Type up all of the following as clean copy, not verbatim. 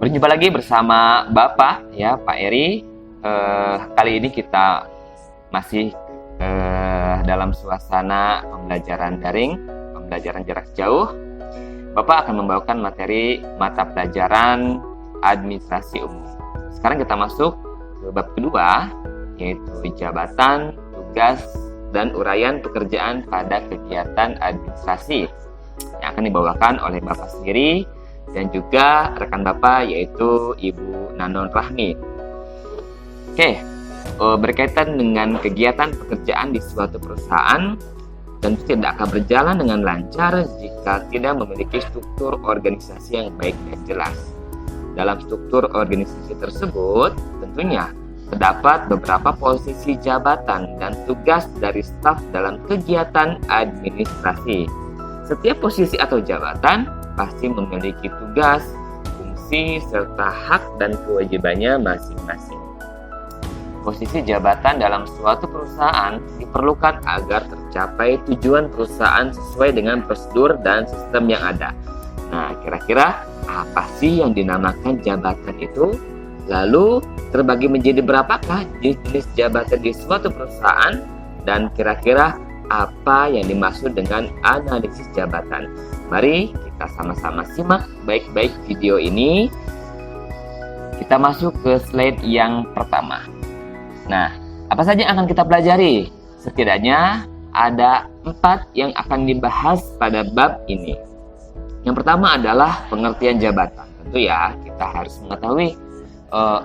Berjumpa lagi bersama Bapak ya, Pak Eri. Kali ini kita masih dalam suasana pembelajaran daring, pembelajaran jarak jauh. Bapak akan membawakan materi mata pelajaran administrasi umum. Sekarang kita masuk ke bab kedua, yaitu jabatan, tugas, dan uraian pekerjaan pada kegiatan administrasi yang akan dibawakan oleh Bapak sendiri dan juga rekan Bapak, yaitu Ibu Nanon Rahmi. Oke, berkaitan dengan kegiatan pekerjaan di suatu perusahaan, tentu tidak akan berjalan dengan lancar jika tidak memiliki struktur organisasi yang baik dan jelas. Dalam struktur organisasi tersebut, tentunya terdapat beberapa posisi jabatan dan tugas dari staf dalam kegiatan administrasi. Setiap posisi atau jabatan pasti memiliki tugas, fungsi, serta hak dan kewajibannya masing-masing. Posisi jabatan dalam suatu perusahaan diperlukan agar tercapai tujuan perusahaan sesuai dengan prosedur dan sistem yang ada. Nah, kira-kira apa sih yang dinamakan jabatan itu? Lalu, terbagi menjadi berapakah jenis jabatan di suatu perusahaan? Dan kira-kira apa yang dimaksud dengan analisis jabatan? Mari kita sama-sama simak baik-baik video ini. Kita masuk ke slide yang pertama. Nah, apa saja yang akan kita pelajari? Setidaknya ada 4 yang akan dibahas pada bab ini. Yang pertama adalah pengertian jabatan. Tentu ya, kita harus mengetahui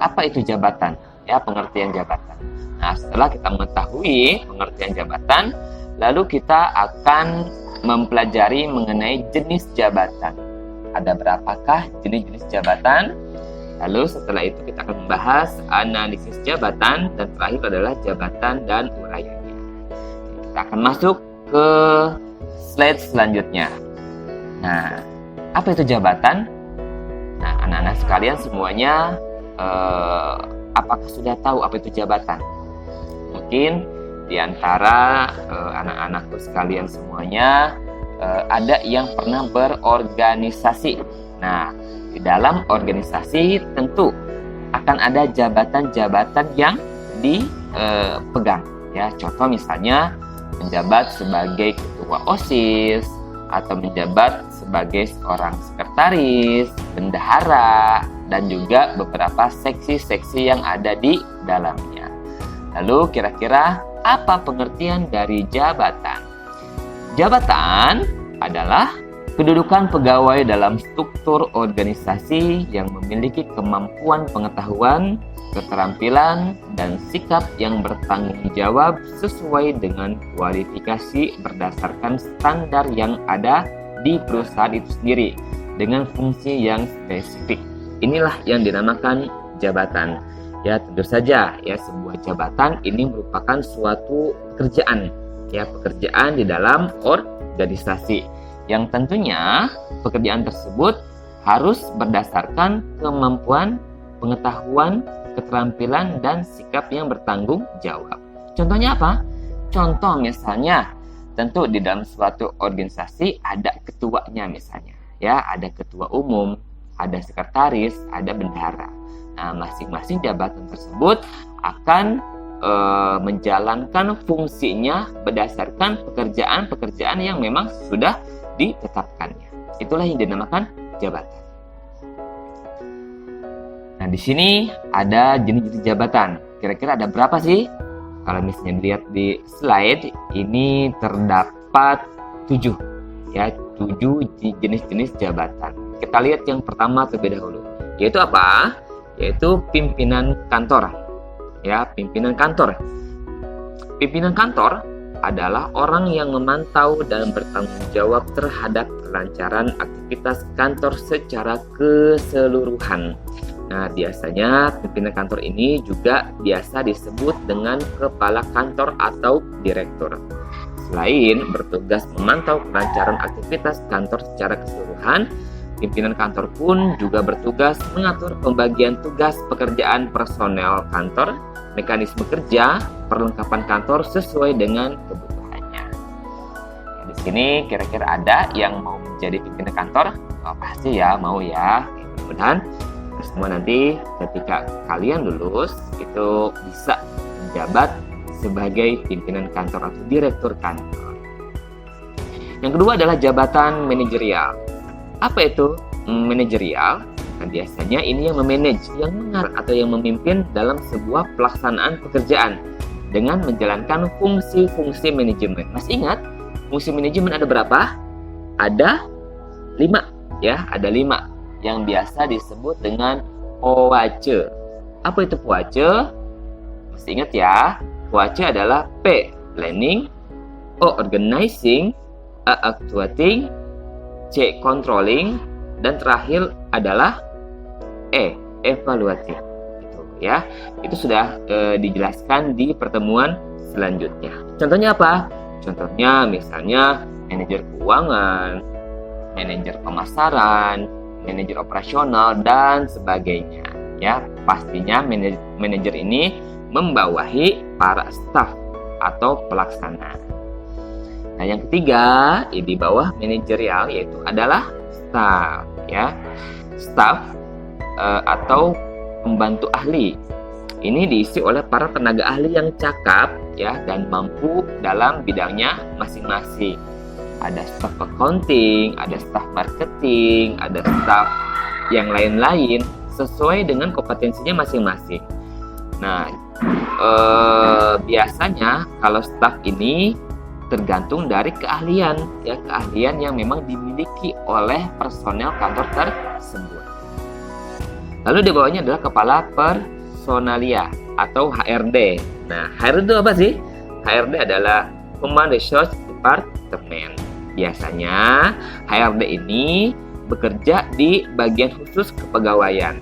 apa itu jabatan, ya, pengertian jabatan. Nah, setelah kita mengetahui pengertian jabatan, lalu kita akan mempelajari mengenai jenis jabatan. Ada berapakah jenis-jenis jabatan? Lalu setelah itu kita akan membahas analisis jabatan, dan terakhir adalah jabatan dan uraiannya. Kita akan masuk ke slide selanjutnya. Nah, apa itu jabatan? Nah, anak-anak sekalian semuanya, apakah sudah tahu apa itu jabatan? Mungkin di antara anak-anakku sekalian semuanya ada yang pernah berorganisasi. Nah, di dalam organisasi tentu akan ada jabatan-jabatan yang dipegang. Ya, contoh misalnya menjabat sebagai ketua OSIS, atau menjabat sebagai seorang sekretaris, bendahara, dan juga beberapa seksi-seksi yang ada di dalamnya. Lalu kira-kira apa pengertian dari jabatan? Jabatan adalah kedudukan pegawai dalam struktur organisasi yang memiliki kemampuan pengetahuan, keterampilan, dan sikap yang bertanggung jawab sesuai dengan kualifikasi berdasarkan standar yang ada di perusahaan itu sendiri dengan fungsi yang spesifik. Inilah yang dinamakan jabatan. Ya, tentu saja ya, sebuah jabatan ini merupakan suatu pekerjaan, ya, pekerjaan di dalam organisasi yang tentunya pekerjaan tersebut harus berdasarkan kemampuan, pengetahuan, keterampilan, dan sikap yang bertanggung jawab. Contohnya apa? Contoh misalnya, tentu di dalam suatu organisasi ada ketuanya misalnya, ya, ada ketua umum, ada sekretaris, ada bendahara. Nah, masing-masing jabatan tersebut akan menjalankan fungsinya berdasarkan pekerjaan-pekerjaan yang memang sudah ditetapkannya. Itulah yang dinamakan jabatan. Nah, di sini ada jenis-jenis jabatan. Kira-kira ada berapa sih? Kalau misalnya dilihat di slide, ini terdapat 7. Ya, 7 jenis-jenis jabatan. Kita lihat yang pertama terlebih dahulu. Yaitu apa? Yaitu pimpinan kantor. Ya, pimpinan kantor. Pimpinan kantor adalah orang yang memantau dan bertanggung jawab terhadap kelancaran aktivitas kantor secara keseluruhan. Nah, biasanya pimpinan kantor ini juga biasa disebut dengan kepala kantor atau direktur. Selain bertugas memantau kelancaran aktivitas kantor secara keseluruhan, pimpinan kantor pun juga bertugas mengatur pembagian tugas pekerjaan personel kantor, mekanisme kerja, perlengkapan kantor sesuai dengan kebutuhannya. Nah, di sini kira-kira ada yang mau menjadi pimpinan kantor? Oh, pasti ya, mau ya. Mudah-mudahan Semua nanti ketika kalian lulus itu bisa menjabat sebagai pimpinan kantor atau direktur kantor. Yang kedua adalah jabatan manajerial. Apa itu manajerial? Nah, biasanya ini yang memanage, yang mengatur atau yang memimpin dalam sebuah pelaksanaan pekerjaan dengan menjalankan fungsi-fungsi manajemen. Masih ingat fungsi manajemen ada berapa? Ada 5 ya, ada 5 yang biasa disebut dengan POACE. Apa itu POACE? Masih ingat ya? POACE adalah P, planning, O, organizing, A, actuating, C, controlling, dan terakhir adalah E, evaluating. Itu ya. Itu sudah dijelaskan di pertemuan selanjutnya. Contohnya apa? Contohnya misalnya manajer keuangan, manajer pemasaran, manajer operasional, dan sebagainya. Ya, pastinya manajer ini membawahi para staf atau pelaksana. Nah, yang ketiga di bawah manajerial yaitu adalah staff. Ya, staff atau pembantu ahli. Ini diisi oleh para tenaga ahli yang cakap ya dan mampu dalam bidangnya masing-masing. Ada staf accounting, ada staf marketing, ada staf yang lain-lain sesuai dengan kompetensinya masing-masing. Nah, biasanya kalau staf ini tergantung dari keahlian, ya keahlian yang memang dimiliki oleh personel kantor tersebut. Lalu di bawahnya adalah kepala personalia atau HRD. Nah, HRD itu apa sih? HRD adalah Human Resource Department. Biasanya HRD ini bekerja di bagian khusus kepegawaian.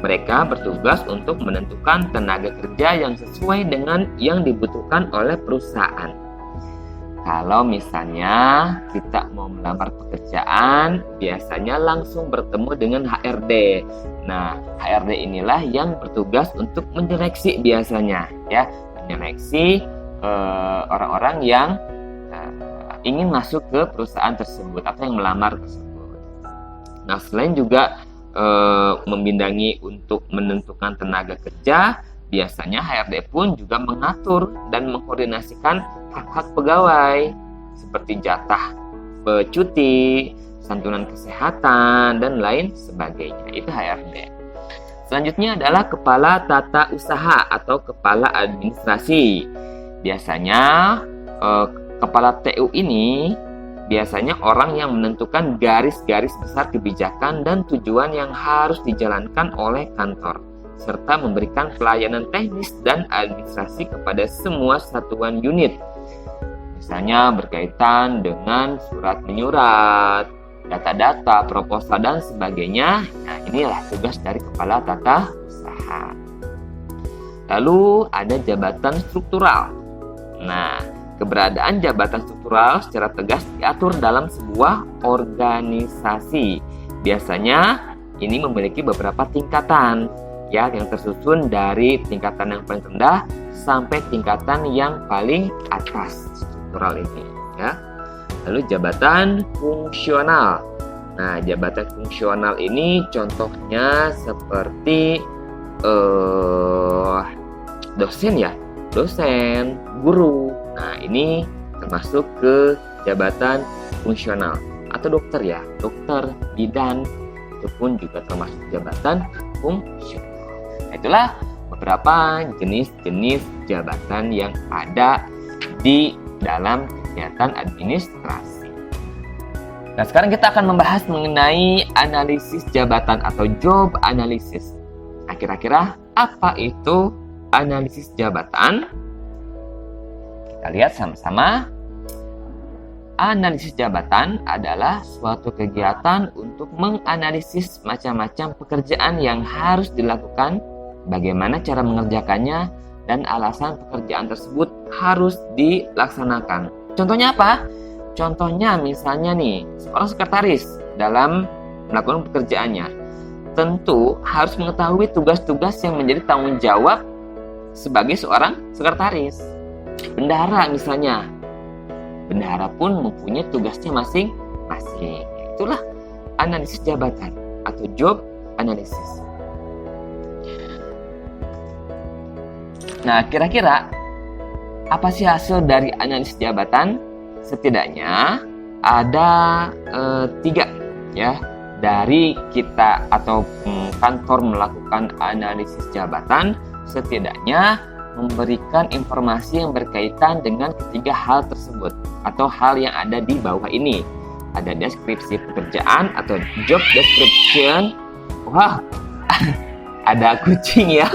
Mereka bertugas untuk menentukan tenaga kerja yang sesuai dengan yang dibutuhkan oleh perusahaan. Kalau misalnya kita mau melamar pekerjaan, biasanya langsung bertemu dengan HRD. Nah, HRD inilah yang bertugas untuk menyeleksi biasanya, ya, menyeleksi orang-orang yang ingin masuk ke perusahaan tersebut atau yang melamar tersebut. Nah, selain juga membindangi untuk menentukan tenaga kerja, biasanya HRD pun juga mengatur dan mengkoordinasikan hak-hak pegawai seperti jatah cuti, santunan kesehatan, dan lain sebagainya. Itu HRD. Selanjutnya adalah kepala tata usaha atau kepala administrasi. Biasanya kepala TU ini biasanya orang yang menentukan garis-garis besar kebijakan dan tujuan yang harus dijalankan oleh kantor, serta memberikan pelayanan teknis dan administrasi kepada semua satuan unit. Misalnya berkaitan dengan surat menyurat, data-data, proposal, dan sebagainya. Nah, inilah tugas dari kepala tata usaha. Lalu ada jabatan struktural. Nah, keberadaan jabatan struktural secara tegas diatur dalam sebuah organisasi. Biasanya ini memiliki beberapa tingkatan, ya, yang tersusun dari tingkatan yang paling rendah sampai tingkatan yang paling atas struktural ini, ya. Lalu jabatan fungsional. Nah, jabatan fungsional ini contohnya seperti dosen, ya, dosen, guru. Nah, ini termasuk ke jabatan fungsional. Atau dokter, ya, dokter, bidan, itu pun juga termasuk jabatan fungsional. Nah, itulah beberapa jenis-jenis jabatan yang ada di dalam kegiatan administrasi. Nah, sekarang kita akan membahas mengenai analisis jabatan atau job analysis. Nah, kira-kira apa itu analisis jabatan? Kita lihat sama-sama. Analisis jabatan adalah suatu kegiatan untuk menganalisis macam-macam pekerjaan yang harus dilakukan, bagaimana cara mengerjakannya, dan alasan pekerjaan tersebut harus dilaksanakan. Contohnya apa? Contohnya misalnya nih, seorang sekretaris dalam melakukan pekerjaannya tentu harus mengetahui tugas-tugas yang menjadi tanggung jawab sebagai seorang sekretaris. Bendahara misalnya, bendahara pun mempunyai tugasnya masing-masing. Itulah analisis jabatan atau job analysis. Nah, kira-kira apa sih hasil dari analisis jabatan? Setidaknya ada 3 ya. Dari kita atau kantor melakukan analisis jabatan, setidaknya memberikan informasi yang berkaitan dengan ketiga hal tersebut atau hal yang ada di bawah ini. Ada deskripsi pekerjaan atau job description. Wah, ada kucing ya.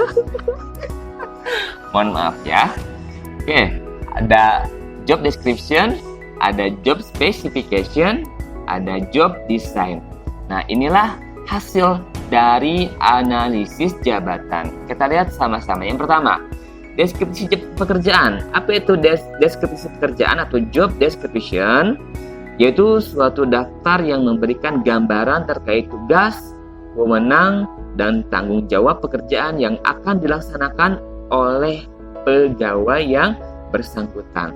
Mohon maaf ya. Oke, ada job description, ada job specification, ada job design. Nah, inilah hasil dari analisis jabatan. Kita lihat sama-sama. Yang pertama, deskripsi pekerjaan. Apa itu deskripsi pekerjaan atau job description? Yaitu suatu daftar yang memberikan gambaran terkait tugas, wewenang, dan tanggung jawab pekerjaan yang akan dilaksanakan oleh pegawai yang bersangkutan.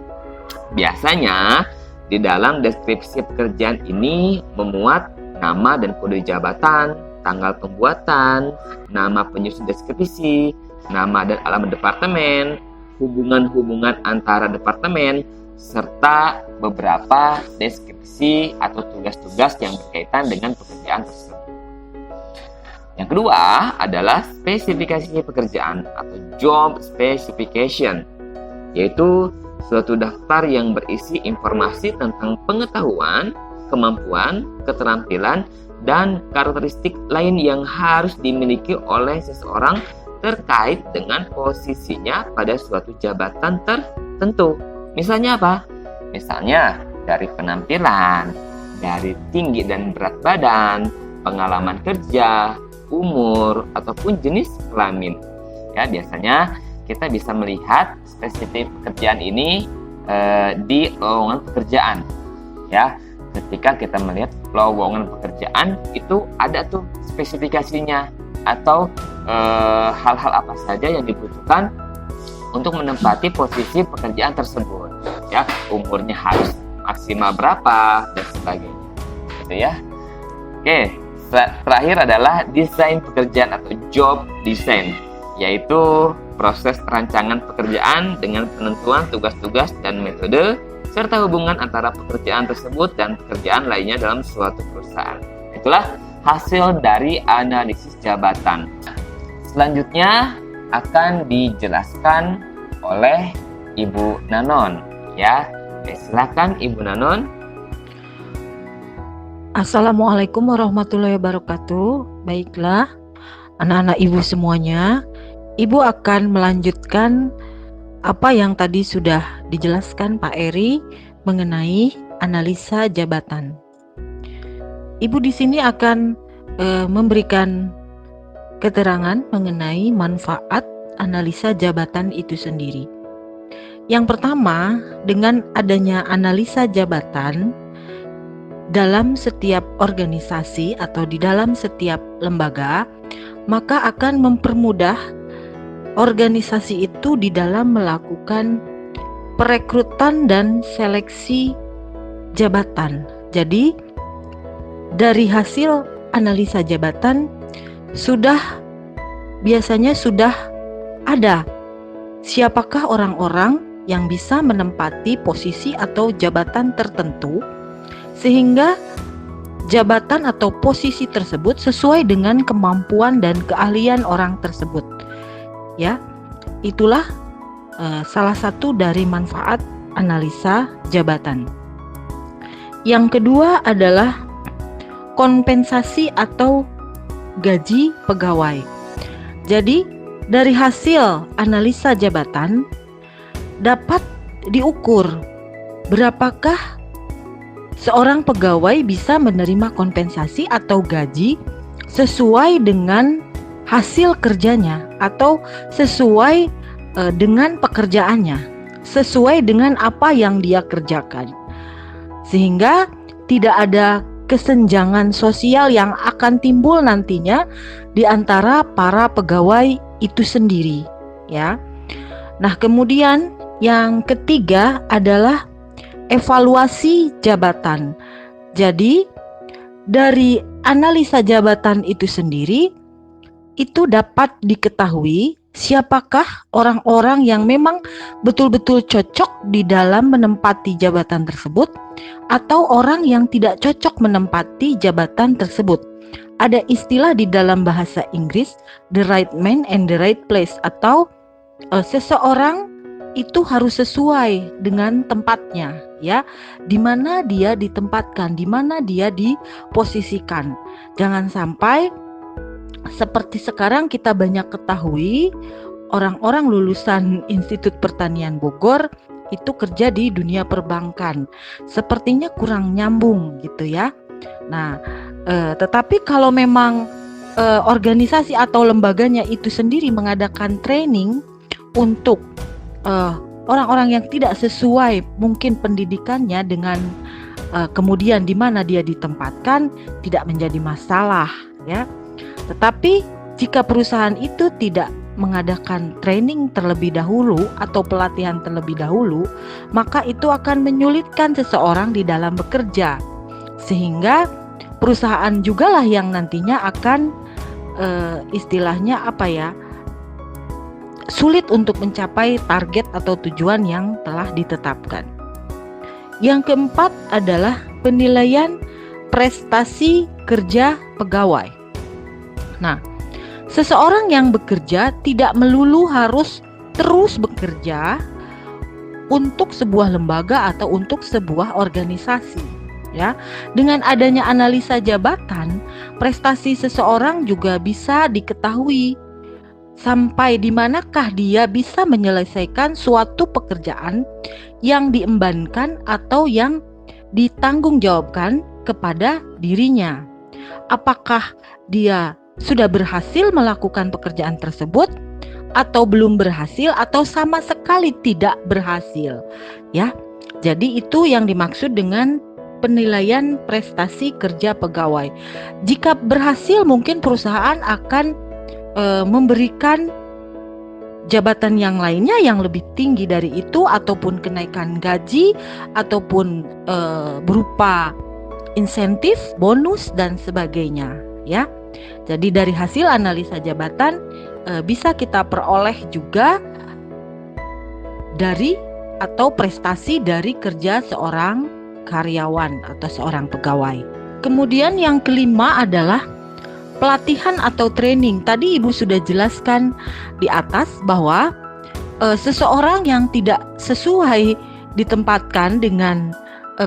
Biasanya, di dalam deskripsi pekerjaan ini memuat nama dan kode jabatan, tanggal pembuatan, nama penyusun deskripsi, nama dan alamat departemen, hubungan-hubungan antara departemen, serta beberapa deskripsi atau tugas-tugas yang berkaitan dengan pekerjaan tersebut. Yang kedua adalah spesifikasi pekerjaan atau job specification, yaitu suatu daftar yang berisi informasi tentang pengetahuan, kemampuan, keterampilan, dan karakteristik lain yang harus dimiliki oleh seseorang terkait dengan posisinya pada suatu jabatan tertentu. Misalnya apa? Misalnya dari penampilan, dari tinggi dan berat badan, pengalaman kerja, umur, ataupun jenis kelamin. Ya, biasanya kita bisa melihat spesifik pekerjaan ini di lowongan pekerjaan. Ya, ketika kita melihat lowongan pekerjaan itu ada tuh spesifikasinya atau hal-hal apa saja yang dibutuhkan untuk menempati posisi pekerjaan tersebut. Ya, umurnya harus maksimal berapa dan sebagainya. Gitu ya. Oke, terakhir adalah desain pekerjaan atau job design, yaitu proses perancangan pekerjaan dengan penentuan tugas-tugas dan metode serta hubungan antara pekerjaan tersebut dan pekerjaan lainnya dalam suatu perusahaan. Itulah hasil dari analisis jabatan. Selanjutnya akan dijelaskan oleh Ibu Nanon. Ya, silakan Ibu Nanon. Assalamualaikum warahmatullahi wabarakatuh. Baiklah, anak-anak ibu semuanya, ibu akan melanjutkan apa yang tadi sudah dijelaskan Pak Eri mengenai analisa jabatan. Ibu di sini akan memberikan keterangan mengenai manfaat analisa jabatan itu sendiri. Yang pertama, dengan adanya analisa jabatan dalam setiap organisasi atau di dalam setiap lembaga, maka akan mempermudah organisasi itu di dalam melakukan perekrutan dan seleksi jabatan. Jadi, dari hasil analisa jabatan biasanya sudah ada siapakah orang-orang yang bisa menempati posisi atau jabatan tertentu, sehingga jabatan atau posisi tersebut sesuai dengan kemampuan dan keahlian orang tersebut. Ya, itulah salah satu dari manfaat analisa jabatan. Yang kedua adalah kompensasi atau gaji pegawai. Jadi, dari hasil analisa jabatan dapat diukur berapakah seorang pegawai bisa menerima kompensasi atau gaji sesuai dengan hasil kerjanya atau sesuai dengan pekerjaannya, sesuai dengan apa yang dia kerjakan. Sehingga tidak ada kesenjangan sosial yang akan timbul nantinya di antara para pegawai itu sendiri, ya. Nah, kemudian yang ketiga adalah evaluasi jabatan. Jadi, dari analisa jabatan itu sendiri, itu dapat diketahui siapakah orang-orang yang memang betul-betul cocok di dalam menempati jabatan tersebut atau orang yang tidak cocok menempati jabatan tersebut. Ada istilah di dalam bahasa Inggris, the right man and the right place, atau seseorang itu harus sesuai dengan tempatnya, ya, di mana dia ditempatkan, di mana dia diposisikan. Jangan sampai seperti sekarang kita banyak ketahui orang-orang lulusan Institut Pertanian Bogor itu kerja di dunia perbankan. Sepertinya kurang nyambung gitu ya. Nah, tetapi kalau memang organisasi atau lembaganya itu sendiri mengadakan training untuk orang-orang yang tidak sesuai mungkin pendidikannya dengan kemudian di mana dia ditempatkan, tidak menjadi masalah, ya. Tetapi jika perusahaan itu tidak mengadakan training terlebih dahulu atau pelatihan terlebih dahulu, maka itu akan menyulitkan seseorang di dalam bekerja, sehingga perusahaan jugalah yang nantinya akan istilahnya sulit untuk mencapai target atau tujuan yang telah ditetapkan. Yang keempat adalah penilaian prestasi kerja pegawai. Nah, seseorang yang bekerja tidak melulu harus terus bekerja untuk sebuah lembaga atau untuk sebuah organisasi, ya. Dengan adanya analisa jabatan, prestasi seseorang juga bisa diketahui sampai di manakah dia bisa menyelesaikan suatu pekerjaan yang diembankan atau yang ditanggungjawabkan kepada dirinya. Apakah dia sudah berhasil melakukan pekerjaan tersebut atau belum berhasil atau sama sekali tidak berhasil, ya. Jadi itu yang dimaksud dengan penilaian prestasi kerja pegawai. Jika berhasil, mungkin perusahaan akan memberikan jabatan yang lainnya yang lebih tinggi dari itu, ataupun kenaikan gaji, ataupun berupa insentif, bonus dan sebagainya, ya. Jadi dari hasil analisa jabatan bisa kita peroleh juga dari atau prestasi dari kerja seorang karyawan atau seorang pegawai. Kemudian yang kelima adalah pelatihan atau training. Tadi Ibu sudah jelaskan di atas bahwa seseorang yang tidak sesuai ditempatkan dengan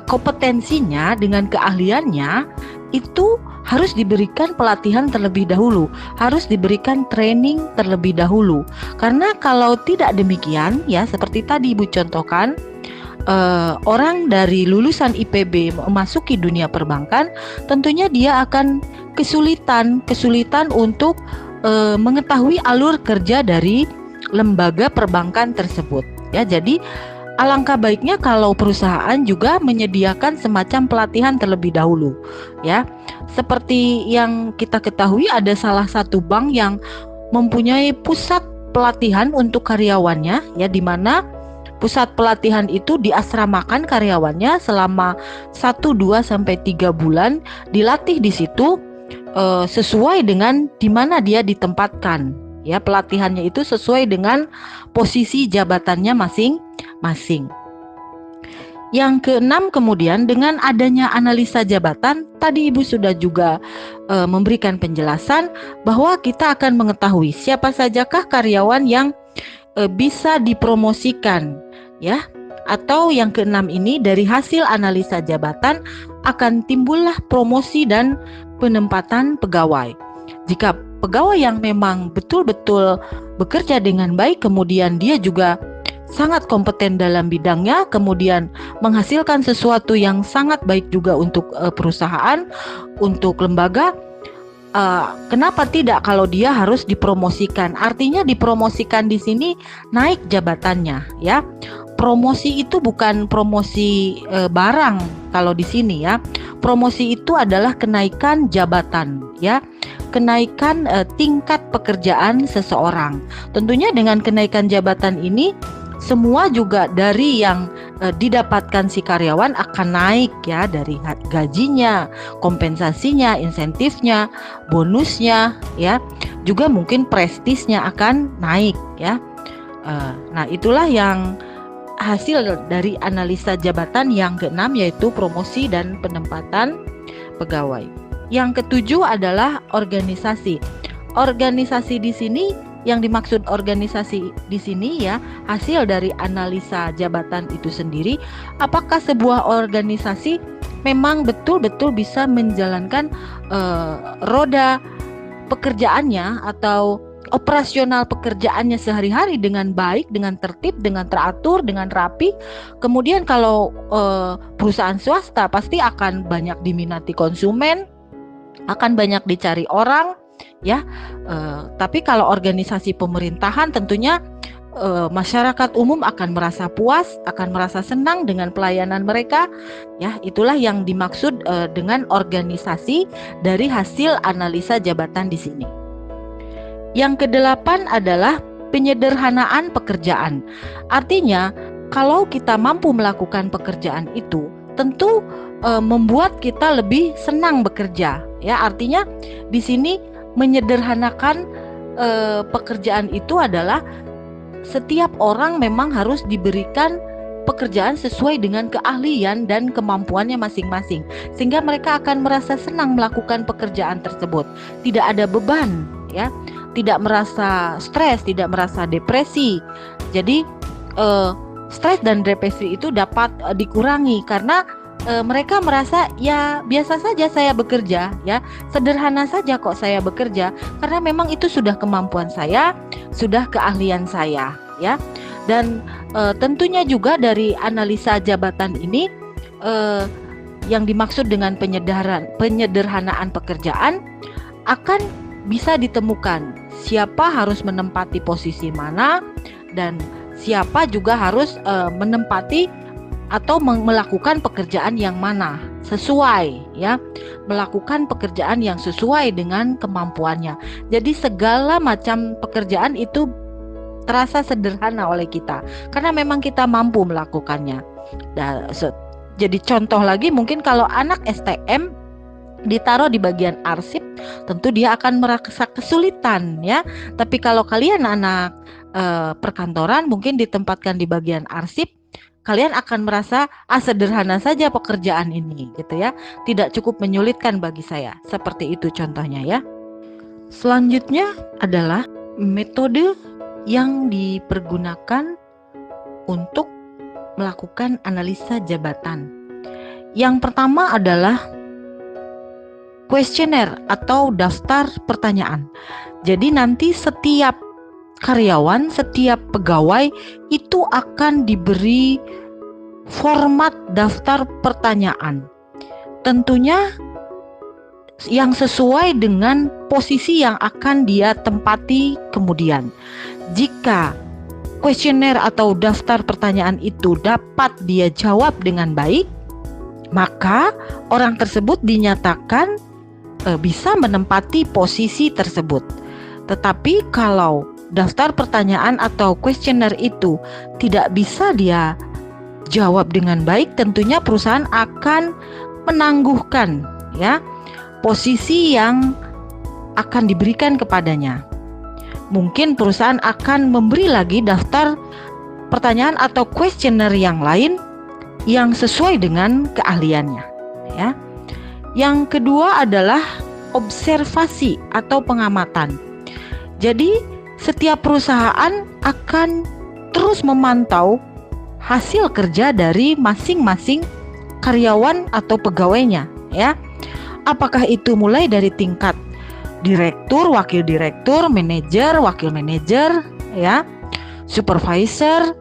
kompetensinya, dengan keahliannya, itu harus diberikan pelatihan terlebih dahulu, harus diberikan training terlebih dahulu. Karena kalau tidak demikian, ya seperti tadi Ibu contohkan, orang dari lulusan IPB memasuki dunia perbankan, tentunya dia akan kesulitan untuk mengetahui alur kerja dari lembaga perbankan tersebut, ya. Jadi alangkah baiknya kalau perusahaan juga menyediakan semacam pelatihan terlebih dahulu, ya. Seperti yang kita ketahui, ada salah satu bank yang mempunyai pusat pelatihan untuk karyawannya, ya, di mana pusat pelatihan itu diasramakan karyawannya selama 1, 2, sampai 3 bulan, dilatih di situ sesuai dengan di mana dia ditempatkan, ya. Pelatihannya itu sesuai dengan posisi jabatannya masing-masing. Yang keenam, kemudian dengan adanya analisa jabatan, tadi Ibu sudah juga memberikan penjelasan bahwa kita akan mengetahui siapa sajakah karyawan yang bisa dipromosikan, ya. Atau yang keenam ini, dari hasil analisa jabatan akan timbullah promosi dan penempatan pegawai. Jika pegawai yang memang betul-betul bekerja dengan baik, kemudian dia juga sangat kompeten dalam bidangnya, kemudian menghasilkan sesuatu yang sangat baik juga untuk perusahaan, untuk lembaga, kenapa tidak kalau dia harus dipromosikan? Artinya dipromosikan di sini naik jabatannya, ya. Promosi itu bukan promosi barang kalau di sini, ya. Promosi itu adalah kenaikan jabatan, ya. Kenaikan tingkat pekerjaan seseorang. Tentunya dengan kenaikan jabatan ini semua juga dari yang didapatkan si karyawan akan naik ya, dari gajinya, kompensasinya, insentifnya, bonusnya ya, juga mungkin prestisnya akan naik ya. Nah, itulah yang hasil dari analisa jabatan yang keenam, yaitu promosi dan penempatan pegawai. Yang ketujuh adalah organisasi. Organisasi di sini, yang dimaksud organisasi di sini ya, hasil dari analisa jabatan itu sendiri, apakah sebuah organisasi memang betul-betul bisa menjalankan roda pekerjaannya atau operasional pekerjaannya sehari-hari dengan baik, dengan tertib, dengan teratur, dengan rapi. Kemudian kalau perusahaan swasta pasti akan banyak diminati konsumen, akan banyak dicari orang ya. Tapi kalau organisasi pemerintahan tentunya masyarakat umum akan merasa puas, akan merasa senang dengan pelayanan mereka ya. Itulah yang dimaksud dengan organisasi dari hasil analisa jabatan di sini. Yang kedelapan adalah penyederhanaan pekerjaan. Artinya, kalau kita mampu melakukan pekerjaan itu, tentu membuat kita lebih senang bekerja. Ya, artinya di sini menyederhanakan pekerjaan itu adalah setiap orang memang harus diberikan pekerjaan sesuai dengan keahlian dan kemampuannya masing-masing, sehingga mereka akan merasa senang melakukan pekerjaan tersebut. Tidak ada beban, ya, tidak merasa stres, tidak merasa depresi. Jadi stres dan depresi itu dapat dikurangi karena mereka merasa ya biasa saja saya bekerja, ya sederhana saja kok saya bekerja, karena memang itu sudah kemampuan saya, sudah keahlian saya, ya. Dan tentunya juga dari analisa jabatan ini yang dimaksud dengan penyederhanaan pekerjaan akan bisa ditemukan siapa harus menempati posisi mana dan siapa juga harus menempati atau melakukan pekerjaan yang mana sesuai, ya, melakukan pekerjaan yang sesuai dengan kemampuannya. Jadi segala macam pekerjaan itu terasa sederhana oleh kita karena memang kita mampu melakukannya. Jadi contoh lagi, mungkin kalau anak STM ditaruh di bagian arsip, tentu dia akan merasa kesulitan, ya. Tapi kalau kalian anak perkantoran mungkin ditempatkan di bagian arsip, kalian akan merasa sederhana saja pekerjaan ini, gitu ya. Tidak cukup menyulitkan bagi saya. Seperti itu contohnya, ya. Selanjutnya adalah metode yang dipergunakan untuk melakukan analisa jabatan. Yang pertama adalah kuesioner atau daftar pertanyaan. Jadi nanti setiap karyawan, setiap pegawai itu akan diberi format daftar pertanyaan. Tentunya yang sesuai dengan posisi yang akan dia tempati kemudian. Jika kuesioner atau daftar pertanyaan itu dapat dia jawab dengan baik, maka orang tersebut dinyatakan bisa menempati posisi tersebut. Tetapi kalau daftar pertanyaan atau kuesioner itu tidak bisa dia jawab dengan baik, tentunya perusahaan akan menangguhkan, ya, posisi yang akan diberikan kepadanya. Mungkin perusahaan akan memberi lagi daftar pertanyaan atau kuesioner yang lain yang sesuai dengan keahliannya, ya. Yang kedua adalah observasi atau pengamatan. Jadi setiap perusahaan akan terus memantau hasil kerja dari masing-masing karyawan atau pegawainya, ya. Apakah itu mulai dari tingkat direktur, wakil direktur, manajer, wakil manajer, ya, supervisor.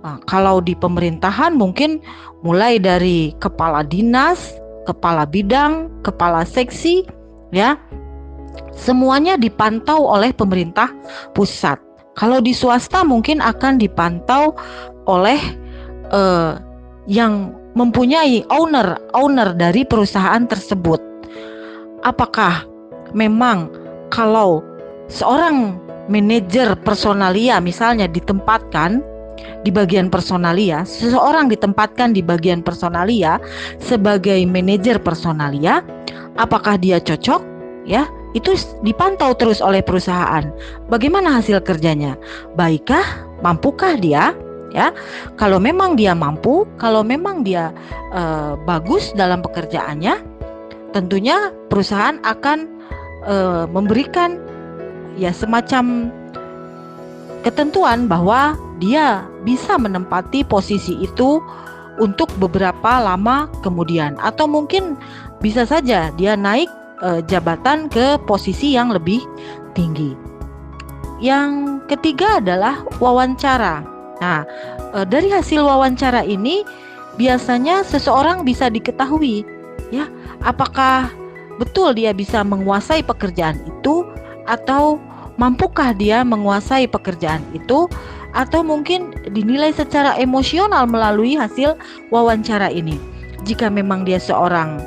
Nah, kalau di pemerintahan mungkin mulai dari kepala dinas, kepala bidang, kepala seksi, ya. Semuanya dipantau oleh pemerintah pusat. Kalau di swasta mungkin akan dipantau oleh yang mempunyai owner dari perusahaan tersebut. Apakah memang kalau seorang manajer personalia misalnya ditempatkan, di bagian personalia, seseorang ditempatkan di bagian personalia sebagai manajer personalia, apakah dia cocok? Ya, itu dipantau terus oleh perusahaan. Bagaimana hasil kerjanya? Baikkah? Mampukah dia? Ya, kalau memang dia mampu, kalau memang dia bagus dalam pekerjaannya, tentunya perusahaan akan memberikan ya semacam ketentuan bahwa dia bisa menempati posisi itu untuk beberapa lama kemudian, atau mungkin bisa saja dia naik jabatan ke posisi yang lebih tinggi. Yang ketiga adalah wawancara. Nah, dari hasil wawancara ini biasanya seseorang bisa diketahui ya, apakah betul dia bisa menguasai pekerjaan itu, atau mampukah dia menguasai pekerjaan itu, atau mungkin dinilai secara emosional melalui hasil wawancara ini. Jika memang dia seorang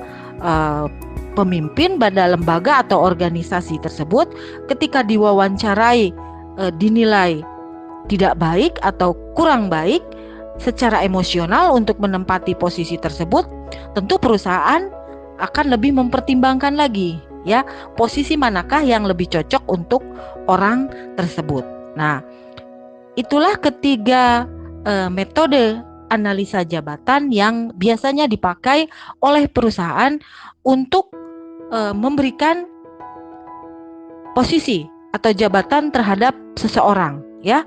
pemimpin pada lembaga atau organisasi tersebut, ketika diwawancarai dinilai tidak baik atau kurang baik secara emosional untuk menempati posisi tersebut, tentu perusahaan akan lebih mempertimbangkan lagi ya, posisi manakah yang lebih cocok untuk orang tersebut. Nah, itulah ketiga metode analisa jabatan yang biasanya dipakai oleh perusahaan untuk memberikan posisi atau jabatan terhadap seseorang ya,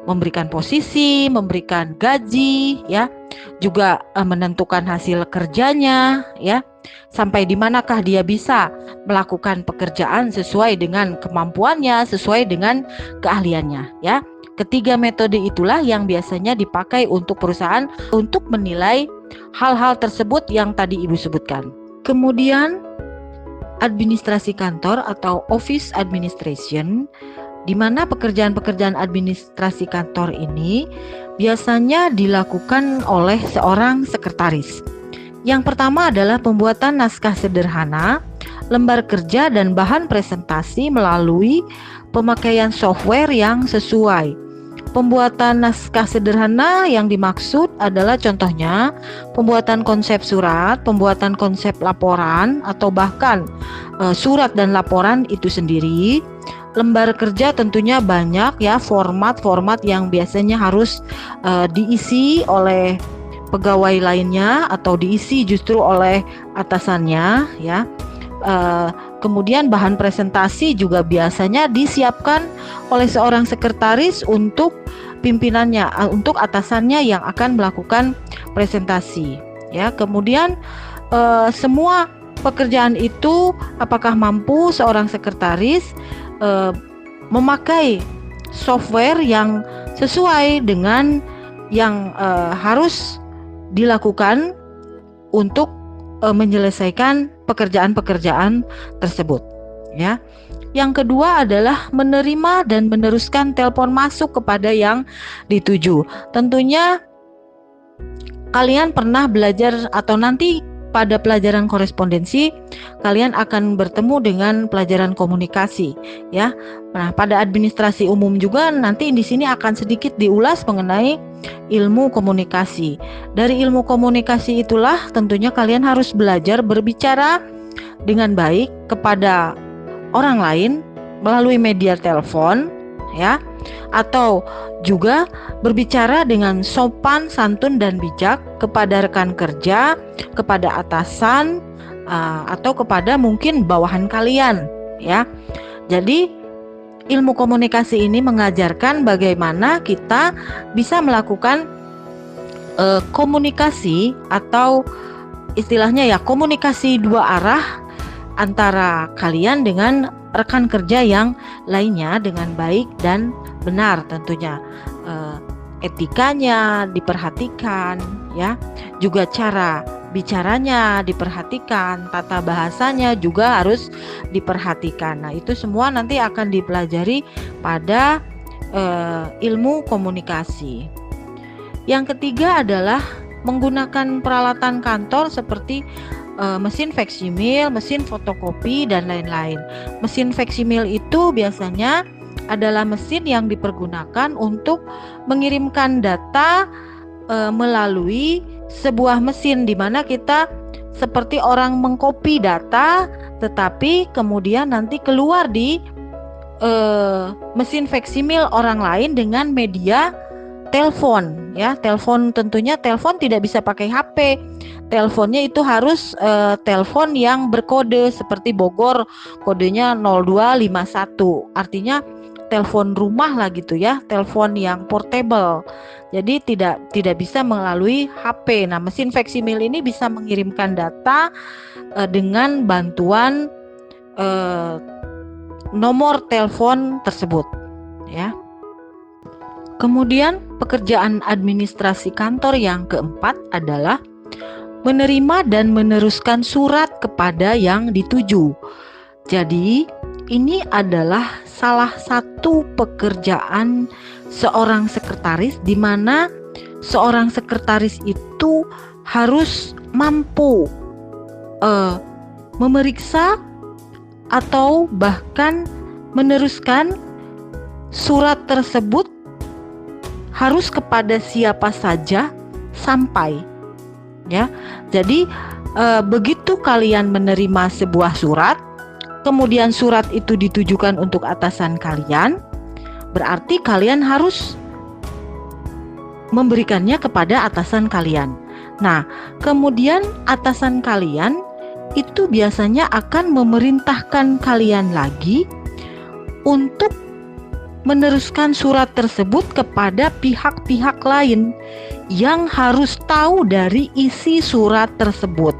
memberikan posisi, memberikan gaji ya, juga menentukan hasil kerjanya ya, sampai di manakah dia bisa melakukan pekerjaan sesuai dengan kemampuannya, sesuai dengan keahliannya ya. Ketiga metode itulah yang biasanya dipakai untuk perusahaan untuk menilai hal-hal tersebut yang tadi Ibu sebutkan. Kemudian administrasi kantor atau office administration, di mana pekerjaan-pekerjaan administrasi kantor ini biasanya dilakukan oleh seorang sekretaris. Yang pertama adalah pembuatan naskah sederhana, lembar kerja dan bahan presentasi melalui pemakaian software yang sesuai. Pembuatan naskah sederhana yang dimaksud adalah contohnya pembuatan konsep surat, pembuatan konsep laporan, atau bahkan surat dan laporan itu sendiri. Lembar kerja tentunya banyak ya, format-format yang biasanya harus diisi oleh pegawai lainnya atau diisi justru oleh atasannya ya. Kemudian bahan presentasi juga biasanya disiapkan oleh seorang sekretaris untuk pimpinannya, untuk atasannya yang akan melakukan presentasi ya. Kemudian semua pekerjaan itu apakah mampu seorang sekretaris memakai software yang sesuai dengan yang harus dilakukan untuk menyelesaikan pekerjaan-pekerjaan tersebut ya. Yang kedua adalah menerima dan meneruskan telepon masuk kepada yang dituju. Tentunya kalian pernah belajar atau nanti pada pelajaran korespondensi kalian akan bertemu dengan pelajaran komunikasi ya. Nah, pada administrasi umum juga nanti di sini akan sedikit diulas mengenai ilmu komunikasi. Dari ilmu komunikasi itulah tentunya kalian harus belajar berbicara dengan baik kepada orang lain melalui media telepon ya, atau juga berbicara dengan sopan, santun dan bijak kepada rekan kerja, kepada atasan, atau kepada mungkin bawahan kalian ya. Jadi ilmu komunikasi ini mengajarkan bagaimana kita bisa melakukan komunikasi atau istilahnya ya komunikasi dua arah antara kalian dengan rekan kerja yang lainnya dengan baik dan benar tentunya. Etikanya diperhatikan ya, juga cara bicaranya diperhatikan, tata bahasanya juga harus diperhatikan. Nah, itu semua nanti akan dipelajari pada ilmu komunikasi. Yang ketiga adalah menggunakan peralatan kantor seperti mesin faksimil, mesin fotokopi dan lain-lain. Mesin faksimil itu biasanya adalah mesin yang dipergunakan untuk mengirimkan data melalui sebuah mesin, di mana kita seperti orang mengcopy data, tetapi kemudian nanti keluar di mesin faksimil orang lain dengan media telepon, ya. Telepon, tentunya telepon tidak bisa pakai HP. Teleponnya itu harus telepon yang berkode seperti Bogor, kodenya 0251. Artinya telepon rumah lah gitu ya, telepon yang portable. Jadi tidak bisa melalui HP. Nah, mesin faksimil ini bisa mengirimkan data dengan bantuan nomor telepon tersebut, ya. Kemudian pekerjaan administrasi kantor yang keempat adalah menerima dan meneruskan surat kepada yang dituju. Jadi ini adalah salah satu pekerjaan seorang sekretaris, di mana seorang sekretaris itu harus mampu memeriksa atau bahkan meneruskan surat tersebut harus kepada siapa saja sampai, ya. Jadi begitu kalian menerima sebuah surat, kemudian surat itu ditujukan untuk atasan kalian, berarti kalian harus memberikannya kepada atasan kalian. Nah, kemudian atasan kalian itu biasanya akan memerintahkan kalian lagi untuk meneruskan surat tersebut kepada pihak-pihak lain yang harus tahu dari isi surat tersebut.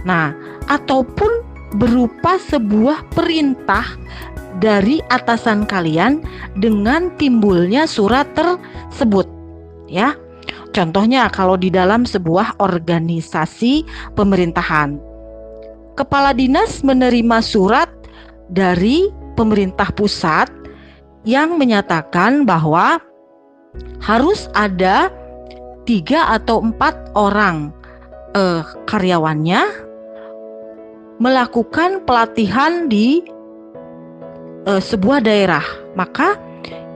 Nah, ataupun berupa sebuah perintah dari atasan kalian dengan timbulnya surat tersebut, ya. Contohnya kalau di dalam sebuah organisasi pemerintahan, kepala dinas menerima surat dari pemerintah pusat yang menyatakan bahwa harus ada 3 atau 4 orang karyawannya melakukan pelatihan di sebuah daerah. Maka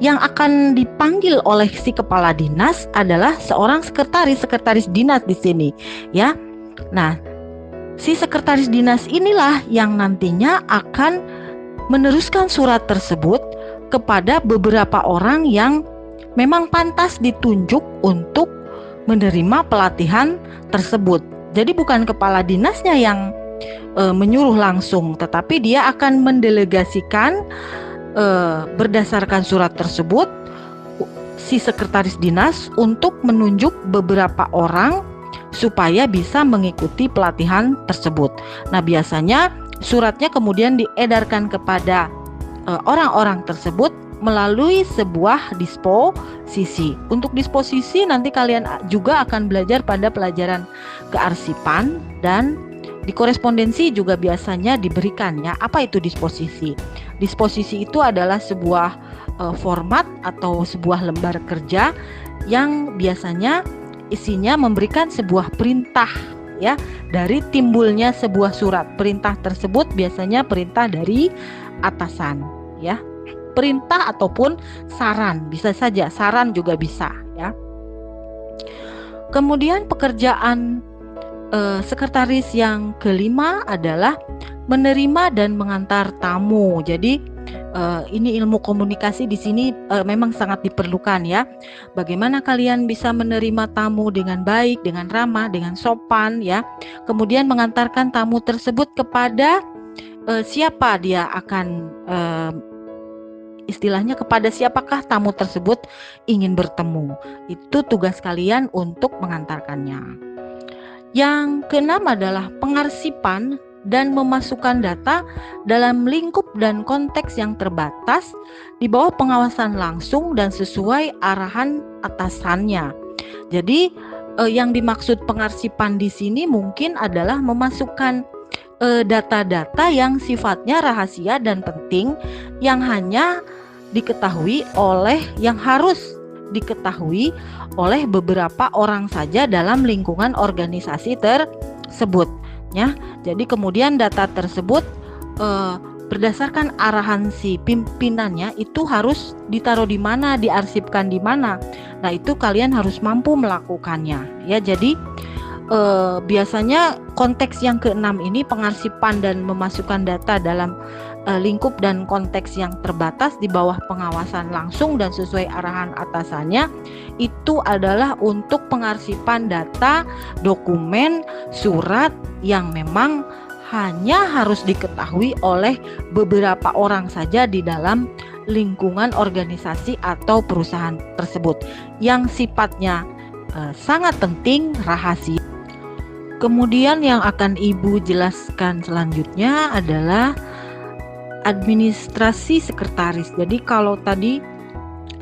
yang akan dipanggil oleh si kepala dinas adalah seorang sekretaris dinas di sini, ya. Nah, si sekretaris dinas inilah yang nantinya akan meneruskan surat tersebut kepada beberapa orang yang memang pantas ditunjuk untuk menerima pelatihan tersebut. Jadi bukan kepala dinasnya yang menyuruh langsung, tetapi dia akan mendelegasikan berdasarkan surat tersebut si sekretaris dinas untuk menunjuk beberapa orang supaya bisa mengikuti pelatihan tersebut. Nah, biasanya suratnya kemudian diedarkan kepada orang-orang tersebut melalui sebuah disposisi. Untuk disposisi nanti kalian juga akan belajar pada pelajaran kearsipan, dan di korespondensi juga biasanya diberikan, ya. Apa itu disposisi? Disposisi itu adalah sebuah format atau sebuah lembar kerja yang biasanya isinya memberikan sebuah perintah, ya, dari timbulnya sebuah surat. Perintah tersebut biasanya perintah dari atasan, ya. Perintah ataupun saran, bisa saja saran juga bisa, ya. Kemudian pekerjaan sekretaris yang kelima adalah menerima dan mengantar tamu. Jadi ini ilmu komunikasi di sini memang sangat diperlukan, ya. Bagaimana kalian bisa menerima tamu dengan baik, dengan ramah, dengan sopan, ya. Kemudian mengantarkan tamu tersebut kepada siapa dia akan istilahnya kepada siapakah tamu tersebut ingin bertemu. Itu tugas kalian untuk mengantarkannya. Yang keenam adalah pengarsipan dan memasukkan data dalam lingkup dan konteks yang terbatas di bawah pengawasan langsung dan sesuai arahan atasannya. Jadi yang dimaksud pengarsipan di sini mungkin adalah memasukkan data-data yang sifatnya rahasia dan penting yang hanya diketahui oleh, yang harus diketahui oleh beberapa orang saja dalam lingkungan organisasi tersebut, ya. Jadi kemudian data tersebut berdasarkan arahan si pimpinannya itu harus ditaruh di mana, diarsipkan di mana. Nah, itu kalian harus mampu melakukannya ya. Jadi biasanya konteks yang keenam ini, pengarsipan dan memasukkan data dalam lingkup dan konteks yang terbatas di bawah pengawasan langsung dan sesuai arahan atasannya, itu adalah untuk pengarsipan data, dokumen, surat yang memang hanya harus diketahui oleh beberapa orang saja di dalam lingkungan organisasi atau perusahaan tersebut, yang sifatnya sangat penting, rahasia. Kemudian yang akan Ibu jelaskan selanjutnya adalah administrasi sekretaris. Jadi kalau tadi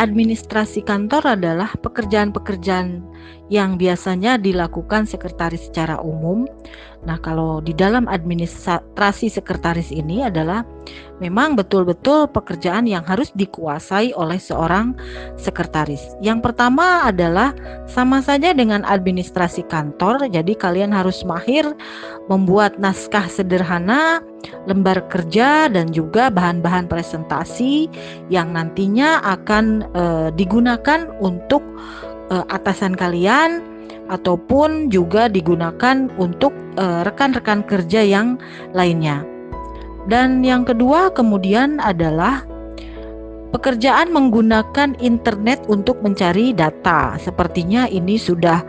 administrasi kantor adalah pekerjaan-pekerjaan yang biasanya dilakukan sekretaris secara umum. Nah, kalau di dalam administrasi sekretaris ini adalah memang betul-betul pekerjaan yang harus dikuasai oleh seorang sekretaris. Yang pertama adalah sama saja dengan administrasi kantor, jadi kalian harus mahir membuat naskah sederhana, lembar kerja, dan juga bahan-bahan presentasi yang nantinya akan digunakan untuk atasan kalian ataupun juga digunakan untuk rekan-rekan kerja yang lainnya. Dan yang kedua kemudian adalah pekerjaan menggunakan internet untuk mencari data. Sepertinya ini sudah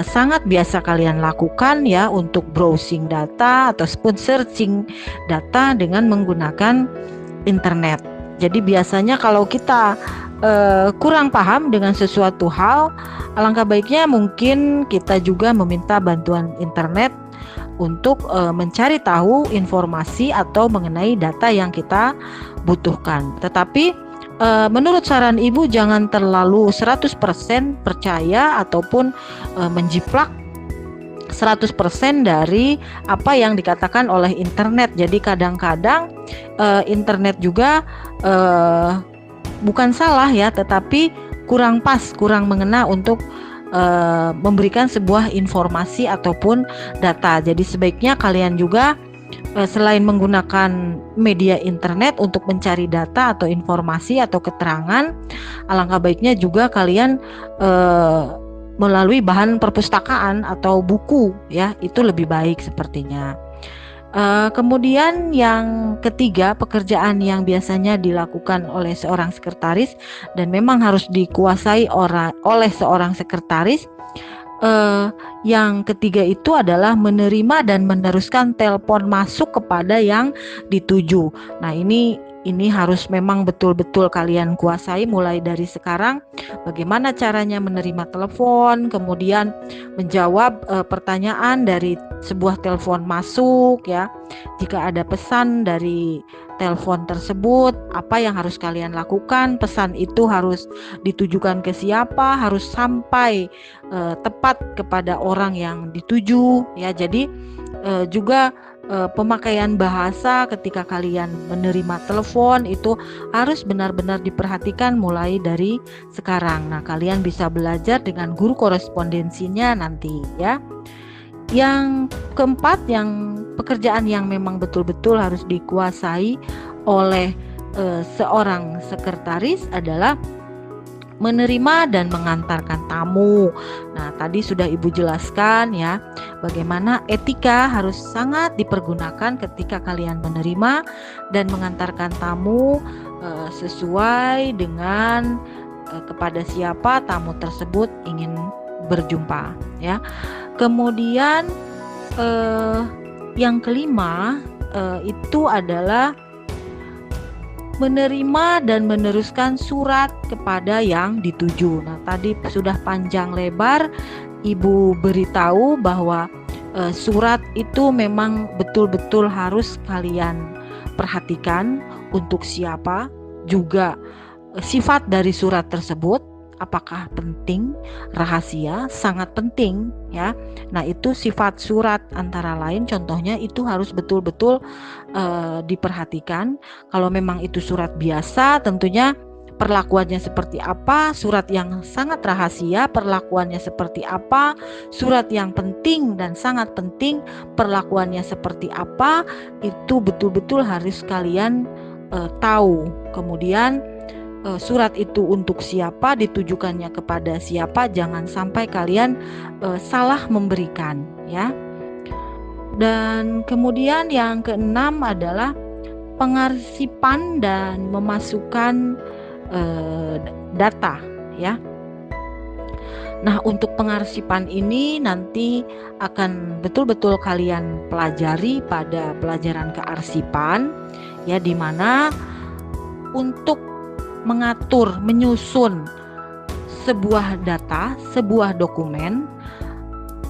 sangat biasa kalian lakukan ya, untuk browsing data ataupun searching data dengan menggunakan internet. Jadi biasanya kalau kita kurang paham dengan sesuatu hal, alangkah baiknya mungkin kita juga meminta bantuan internet untuk mencari tahu informasi atau mengenai data yang kita butuhkan. Tetapi menurut saran Ibu, jangan terlalu 100% percaya ataupun menjiplak 100% dari apa yang dikatakan oleh internet. Jadi kadang-kadang internet juga bukan salah ya, tetapi kurang pas, kurang mengena untuk memberikan sebuah informasi ataupun data. Jadi sebaiknya kalian juga selain menggunakan media internet untuk mencari data atau informasi atau keterangan, alangkah baiknya juga kalian melalui bahan perpustakaan atau buku ya, itu lebih baik sepertinya. Kemudian yang ketiga, pekerjaan yang biasanya dilakukan oleh seorang sekretaris dan memang harus dikuasai oleh seorang sekretaris. Yang ketiga itu adalah menerima dan meneruskan telepon masuk kepada yang dituju. Nah, ini harus memang betul-betul kalian kuasai mulai dari sekarang. Bagaimana caranya menerima telepon, kemudian menjawab pertanyaan dari sebuah telepon masuk ya. Jika ada pesan dari telepon tersebut, apa yang harus kalian lakukan? Pesan itu harus ditujukan ke siapa? Harus sampai tepat kepada orang yang dituju ya. Jadi juga pemakaian bahasa ketika kalian menerima telepon itu harus benar-benar diperhatikan mulai dari sekarang. Nah, kalian bisa belajar dengan guru korespondensinya nanti ya. Yang keempat, yang pekerjaan yang memang betul-betul harus dikuasai oleh seorang sekretaris adalah menerima dan mengantarkan tamu. Nah, tadi sudah Ibu jelaskan ya, bagaimana etika harus sangat dipergunakan ketika kalian menerima dan mengantarkan tamu sesuai dengan kepada siapa tamu tersebut ingin berjumpa ya. Kemudian yang kelima itu adalah menerima dan meneruskan surat kepada yang dituju. Nah, tadi sudah panjang lebar Ibu beritahu bahwa surat itu memang betul-betul harus kalian perhatikan untuk siapa, juga sifat dari surat tersebut, apakah penting, rahasia, sangat penting ya. Nah, itu sifat surat antara lain, contohnya itu harus betul-betul diperhatikan. Kalau memang itu surat biasa, tentunya perlakuannya seperti apa, surat yang sangat rahasia, perlakuannya seperti apa, surat yang penting dan sangat penting, perlakuannya seperti apa, itu betul-betul harus kalian tahu. Kemudian surat itu untuk siapa, ditujukannya kepada siapa, jangan sampai kalian salah memberikan, ya. Dan kemudian yang keenam adalah pengarsipan dan memasukkan data, ya. Nah, untuk pengarsipan ini nanti akan betul-betul kalian pelajari pada pelajaran kearsipan, ya, di mana untuk mengatur, menyusun sebuah data, sebuah dokumen,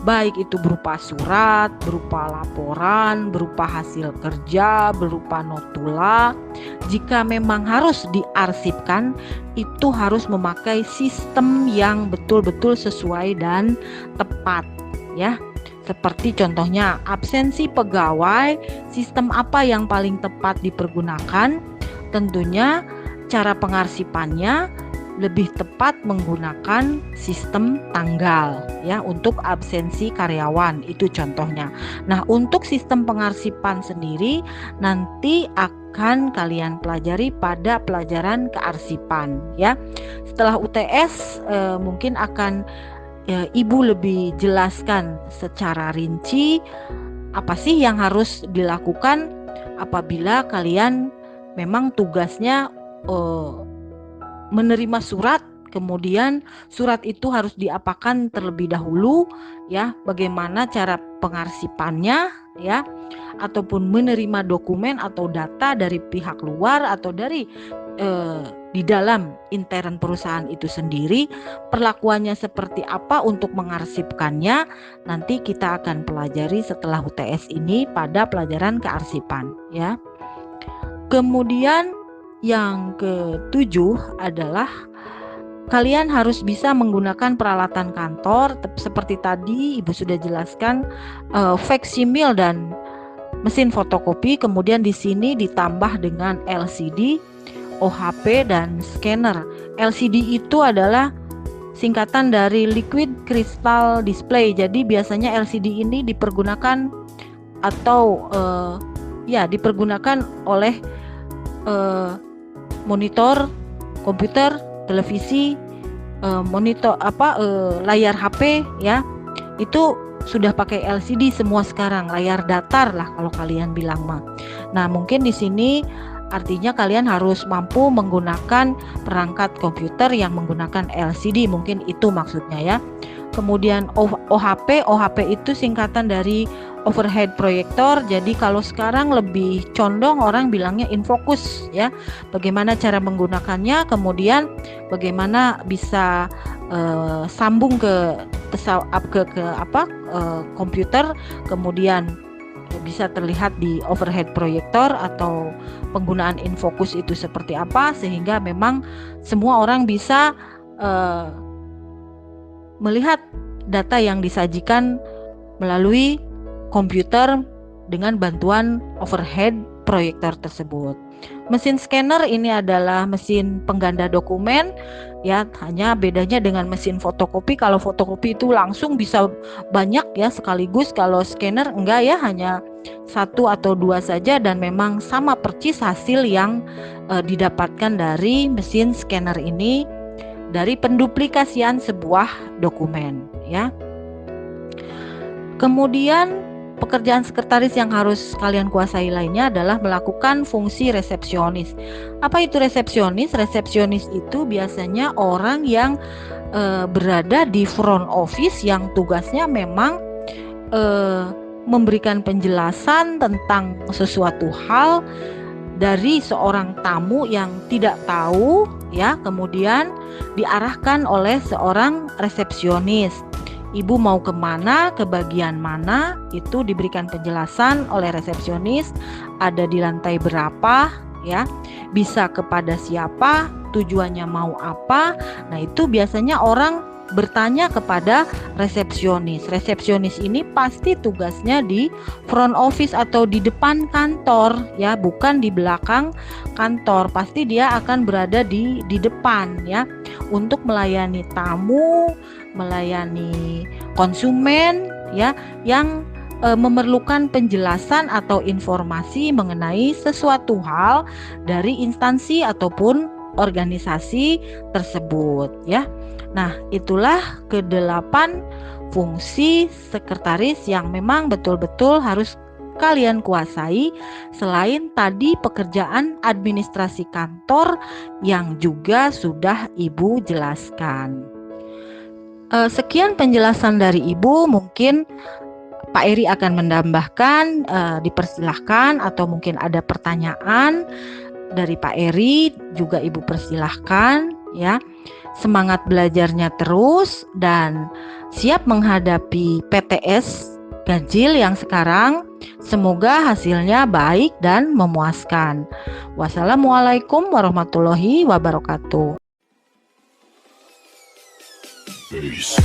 baik itu berupa surat, berupa laporan, berupa hasil kerja, berupa notula, jika memang harus diarsipkan, itu harus memakai sistem yang betul-betul sesuai dan tepat, ya. Seperti contohnya absensi pegawai, sistem apa yang paling tepat dipergunakan? Tentunya cara pengarsipannya lebih tepat menggunakan sistem tanggal, ya, untuk absensi karyawan, itu contohnya. Nah, untuk sistem pengarsipan sendiri nanti akan kalian pelajari pada pelajaran kearsipan, ya. Setelah UTS mungkin akan Ibu lebih jelaskan secara rinci apa sih yang harus dilakukan apabila kalian memang tugasnya menerima surat, kemudian surat itu harus diapakan terlebih dahulu, ya, bagaimana cara pengarsipannya, ya, ataupun menerima dokumen atau data dari pihak luar atau dari di dalam intern perusahaan itu sendiri, perlakuannya seperti apa untuk mengarsipkannya, nanti kita akan pelajari setelah UTS ini pada pelajaran kearsipan, ya. Kemudian yang ketujuh adalah kalian harus bisa menggunakan peralatan kantor seperti tadi Ibu sudah jelaskan, faksimil dan mesin fotokopi. Kemudian di sini ditambah dengan LCD, OHP dan scanner. LCD itu adalah singkatan dari Liquid Crystal Display. Jadi biasanya LCD ini dipergunakan atau dipergunakan oleh monitor komputer, televisi, monitor layar HP, ya. Itu sudah pakai LCD semua sekarang, layar datar lah kalau kalian bilang mah. Nah, mungkin di sini artinya kalian harus mampu menggunakan perangkat komputer yang menggunakan LCD, mungkin itu maksudnya, ya. Kemudian OHP itu singkatan dari overhead projector. Jadi kalau sekarang lebih condong orang bilangnya infocus, ya. Bagaimana cara menggunakannya, kemudian bagaimana bisa sambung ke komputer, kemudian bisa terlihat di overhead projector atau penggunaan infocus itu seperti apa, sehingga memang semua orang bisa melihat data yang disajikan melalui komputer dengan bantuan overhead proyektor tersebut. Mesin scanner ini adalah mesin pengganda dokumen, ya, hanya bedanya dengan mesin fotokopi. Kalau fotokopi itu langsung bisa banyak, ya, sekaligus. Kalau scanner enggak, ya, hanya satu atau dua saja, dan memang sama persis hasil yang didapatkan dari mesin scanner ini dari penduplikasian sebuah dokumen, ya. Kemudian pekerjaan sekretaris yang harus kalian kuasai lainnya adalah melakukan fungsi resepsionis. Apa itu resepsionis? Resepsionis itu biasanya orang yang berada di front office yang tugasnya memang memberikan penjelasan tentang sesuatu hal dari seorang tamu yang tidak tahu, ya, kemudian diarahkan oleh seorang resepsionis. Ibu mau kemana, ke bagian mana, itu diberikan penjelasan oleh resepsionis, ada di lantai berapa, ya, bisa kepada siapa, tujuannya mau apa. Nah, itu biasanya orang bertanya kepada resepsionis. Resepsionis ini pasti tugasnya di front office atau di depan kantor ya, bukan di belakang kantor. Pasti dia akan berada di depan ya, untuk melayani tamu, melayani konsumen ya yang memerlukan penjelasan atau informasi mengenai sesuatu hal dari instansi ataupun organisasi tersebut ya. Nah, itulah ke-8 fungsi sekretaris yang memang betul-betul harus kalian kuasai, selain tadi pekerjaan administrasi kantor yang juga sudah Ibu jelaskan. Sekian penjelasan dari Ibu, mungkin Pak Eri akan menambahkan, dipersilahkan, atau mungkin ada pertanyaan dari Pak Eri juga Ibu persilahkan ya. Semangat belajarnya terus dan siap menghadapi PTS ganjil yang sekarang. Semoga hasilnya baik dan memuaskan. Wassalamualaikum warahmatullahi wabarakatuh. Peace.